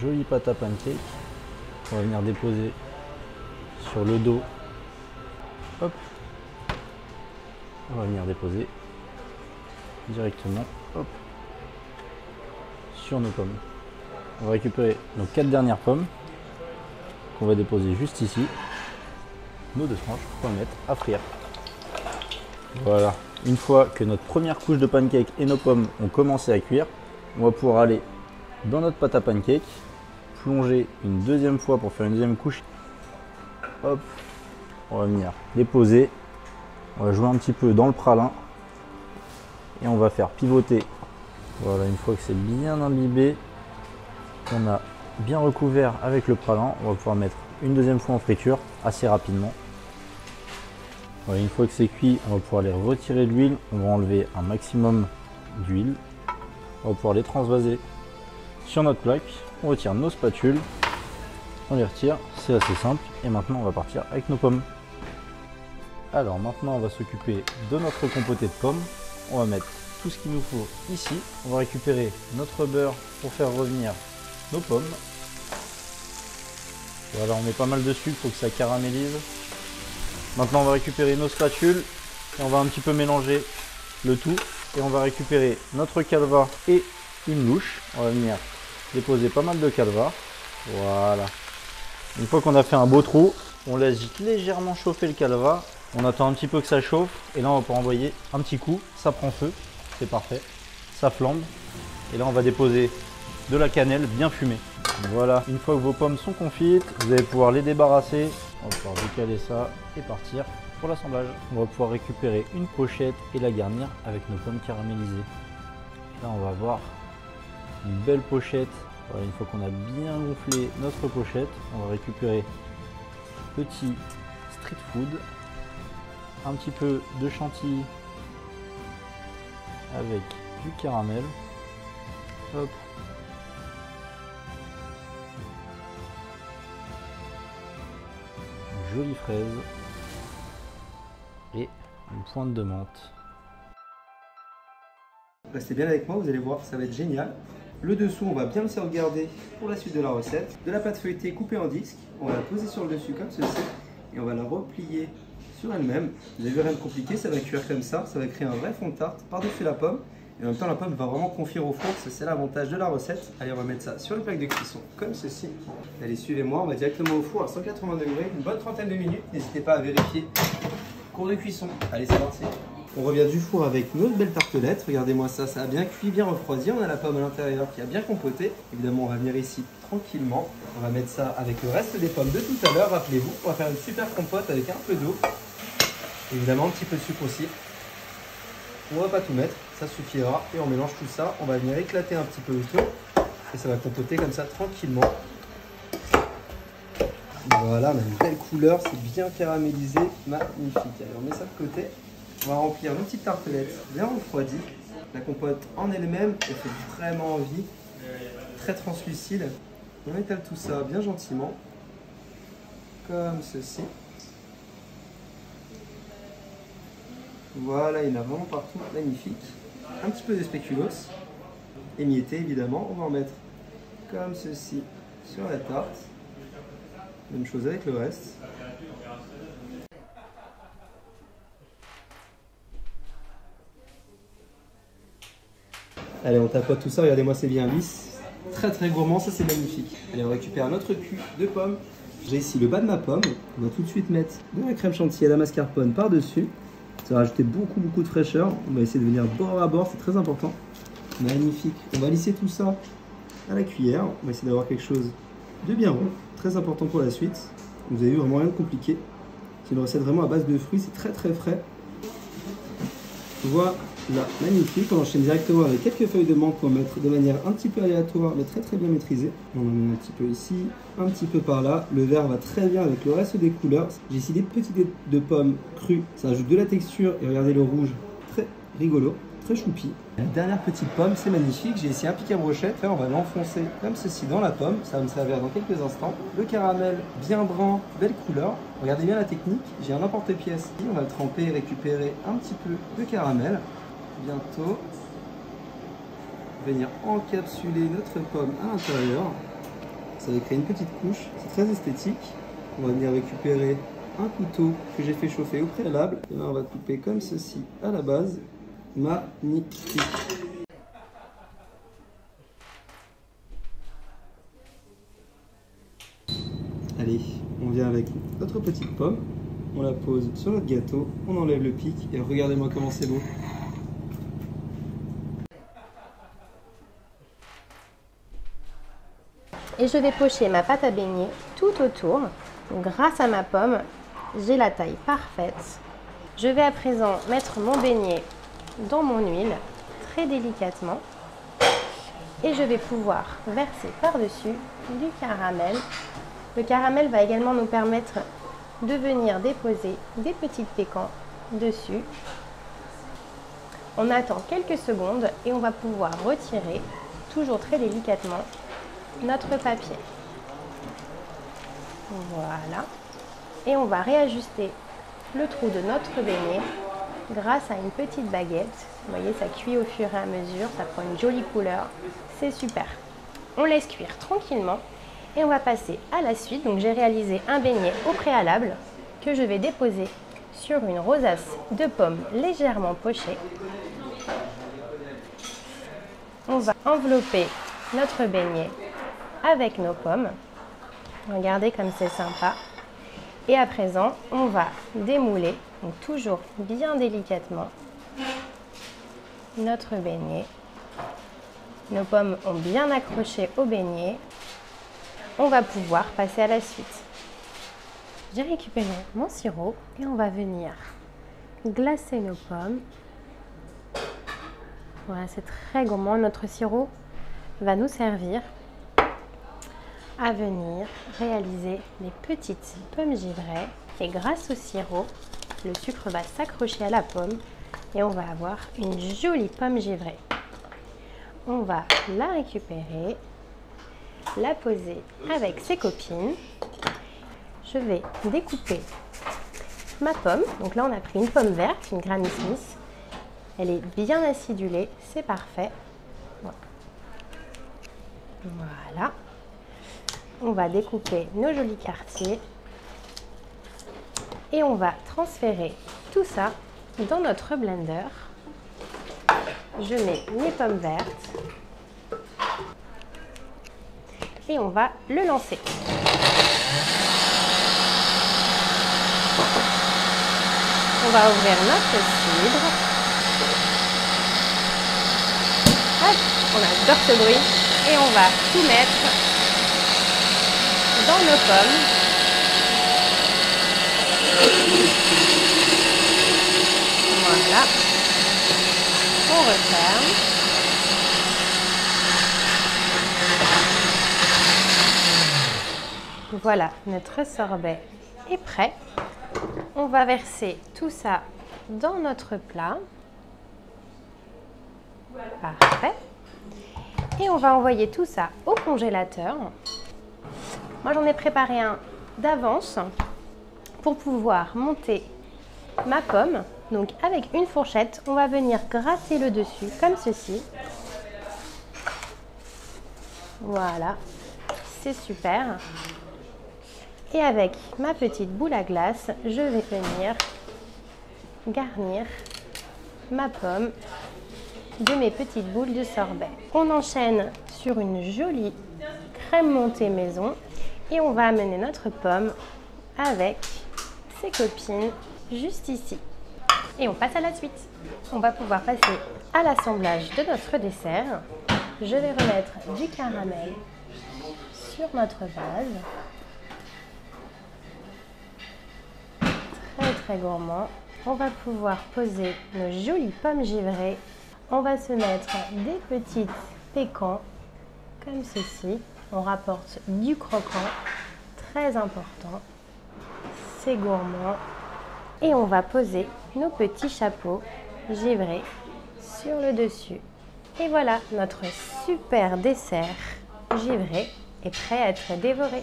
jolie pâte à pancake. On va venir déposer sur le dos. Hop. On va venir déposer directement, hop, sur nos pommes. On va récupérer nos 4 dernières pommes qu'on va déposer juste ici. Nos 2 tranches qu'on va mettre à frire. Voilà. Une fois que notre première couche de pancake et nos pommes ont commencé à cuire, on va pouvoir aller dans notre pâte à pancake, plonger une deuxième fois pour faire une deuxième couche. Hop, on va venir déposer. On va jouer un petit peu dans le pralin et on va faire pivoter. Voilà, une fois que c'est bien imbibé, qu'on a bien recouvert avec le pralin, on va pouvoir mettre une deuxième fois en friture assez rapidement. Voilà, une fois que c'est cuit, on va pouvoir les retirer de l'huile. On va enlever un maximum d'huile. On va pouvoir les transvaser sur notre plaque. On retire nos spatules. On les retire, c'est assez simple. Et maintenant, on va partir avec nos pommes. Alors maintenant, on va s'occuper de notre compoté de pommes. On va mettre tout ce qu'il nous faut ici. On va récupérer notre beurre pour faire revenir nos pommes. Voilà, on met pas mal de sucre pour que ça caramélise. Maintenant, on va récupérer nos spatules et on va un petit peu mélanger le tout. Et on va récupérer notre calva et une louche. On va venir déposer pas mal de calva. Voilà. Une fois qu'on a fait un beau trou, on laisse légèrement chauffer le calva. On attend un petit peu que ça chauffe. Et là, on va pouvoir envoyer un petit coup. Ça prend feu. C'est parfait. Ça flambe. Et là, on va déposer de la cannelle bien fumée. Voilà. Une fois que vos pommes sont confites, vous allez pouvoir les débarrasser. On va pouvoir décaler ça et partir pour l'assemblage. On va pouvoir récupérer une pochette et la garnir avec nos pommes caramélisées. Là, on va avoir une belle pochette. Voilà, une fois qu'on a bien gonflé notre pochette, on va récupérer petit street food, un petit peu de chantilly avec du caramel. Hop. Jolie fraise et une pointe de menthe. Restez bien avec moi, vous allez voir, ça va être génial. Le dessous, on va bien le sauvegarder pour la suite de la recette. De la pâte feuilletée coupée en disques, on va la poser sur le dessus comme ceci et on va la replier sur elle-même. Vous avez vu, rien de compliqué, ça va cuire comme ça va créer un vrai fond de tarte par-dessus la pomme. Et en même temps, la pomme va vraiment confire au four, c'est l'avantage de la recette. Allez, on va mettre ça sur une plaque de cuisson, comme ceci. Allez, suivez-moi, on va directement au four à 180 degrés, une bonne trentaine de minutes. N'hésitez pas à vérifier. Cours de cuisson. Allez, c'est parti. On revient du four avec notre belle tartelette. Regardez-moi ça, ça a bien cuit, bien refroidi. On a la pomme à l'intérieur qui a bien compoté. Évidemment, on va venir ici tranquillement. On va mettre ça avec le reste des pommes de tout à l'heure. Rappelez-vous, on va faire une super compote avec un peu d'eau. Évidemment, un petit peu de sucre aussi. On va pas tout mettre, ça suffira. Et on mélange tout ça. On va venir éclater un petit peu le tout. Et ça va compoter comme ça tranquillement. Voilà, on a une belle couleur, c'est bien caramélisé, magnifique. Allez, on met ça de côté. On va remplir nos petites tartelettes bien refroidies. La compote en elle-même, elle fait vraiment envie, très translucide. On étale tout ça bien gentiment, comme ceci. Voilà, il y en a vraiment partout, magnifique. Un petit peu de spéculoos, émietté évidemment. On va en mettre comme ceci sur la tarte. Même chose avec le reste. Allez, on tapote tout ça, regardez-moi, c'est bien lisse. Très très gourmand, ça c'est magnifique. Allez, on récupère notre cul de pommes. J'ai ici le bas de ma pomme. On va tout de suite mettre de la crème chantilly à la mascarpone par-dessus. Ça va rajouter beaucoup de fraîcheur. On va essayer de venir bord à bord, c'est très important. Magnifique. On va lisser tout ça à la cuillère. On va essayer d'avoir quelque chose de bien rond. Très important pour la suite. Vous avez vu, vraiment rien de compliqué. C'est une recette vraiment à base de fruits, c'est très frais. Voilà, magnifique. On enchaîne directement avec quelques feuilles de menthe qu'on va mettre de manière un petit peu aléatoire, mais très bien maîtrisée. On en met un petit peu ici, un petit peu par là. Le vert va très bien avec le reste des couleurs. J'ai ici des petits dés de pommes crues. Ça ajoute de la texture et regardez le rouge, très rigolo, très choupi. La dernière petite pomme, c'est magnifique. J'ai ici un pic à brochette. On va l'enfoncer comme ceci dans la pomme. Ça va me servir dans quelques instants. Le caramel bien brun, belle couleur. Regardez bien la technique. J'ai un emporte-pièce. On va le tremper et récupérer un petit peu de caramel. Bientôt, venir encapsuler notre pomme à l'intérieur. Ça va créer une petite couche, c'est très esthétique. On va venir récupérer un couteau que j'ai fait chauffer au préalable. Et là, on va couper comme ceci à la base. Magnifique. Allez, on vient avec notre petite pomme. On la pose sur notre gâteau, on enlève le pic et regardez-moi comment c'est beau. Et je vais pocher ma pâte à beignet tout autour. Donc, grâce à ma pomme, j'ai la taille parfaite. Je vais à présent mettre mon beignet dans mon huile très délicatement et je vais pouvoir verser par-dessus du caramel. Le caramel va également nous permettre de venir déposer des petits pécans dessus. On attend quelques secondes et on va pouvoir retirer, toujours très délicatement, notre papier. Voilà. Et on va réajuster le trou de notre beignet grâce à une petite baguette. Vous voyez, ça cuit au fur et à mesure, ça prend une jolie couleur. C'est super. On laisse cuire tranquillement et on va passer à la suite. Donc j'ai réalisé un beignet au préalable que je vais déposer sur une rosace de pommes légèrement pochée. On va envelopper notre beignet avec nos pommes. Regardez comme c'est sympa. Et à présent, on va démouler, donc toujours bien délicatement, notre beignet. Nos pommes ont bien accroché au beignet. On va pouvoir passer à la suite. J'ai récupéré mon sirop et on va venir glacer nos pommes. Voilà, c'est très gourmand. Notre sirop va nous servir à venir réaliser les petites pommes givrées. Et grâce au sirop, le sucre va s'accrocher à la pomme et on va avoir une jolie pomme givrée. On va la récupérer, la poser avec ses copines. Je vais découper ma pomme. Donc là, on a pris une pomme verte, une Granny Smith. Elle est bien acidulée, c'est parfait. Voilà. On va découper nos jolis quartiers et on va transférer tout ça dans notre blender. Je mets mes pommes vertes et on va le lancer. On va ouvrir notre cidre. Hop, on adore ce bruit et on va tout mettre dans nos pommes. Voilà. On referme. Voilà, notre sorbet est prêt. On va verser tout ça dans notre plat. Parfait. Et on va envoyer tout ça au congélateur. Moi, j'en ai préparé un d'avance pour pouvoir monter ma pomme. Donc, avec une fourchette, on va venir gratter le dessus comme ceci. Voilà, c'est super. Et avec ma petite boule à glace, je vais venir garnir ma pomme de mes petites boules de sorbet. On enchaîne sur une jolie crème montée maison et on va amener notre pomme avec ses copines juste ici. Et on passe à la suite. On va pouvoir passer à l'assemblage de notre dessert. Je vais remettre du caramel sur notre vase. Très très gourmand. On va pouvoir poser nos jolies pommes givrées. On va se mettre des petites pécans comme ceci. On rapporte du croquant, très important. C'est gourmand. Et on va poser nos petits chapeaux givrés sur le dessus. Et voilà, notre super dessert givré est prêt à être dévoré.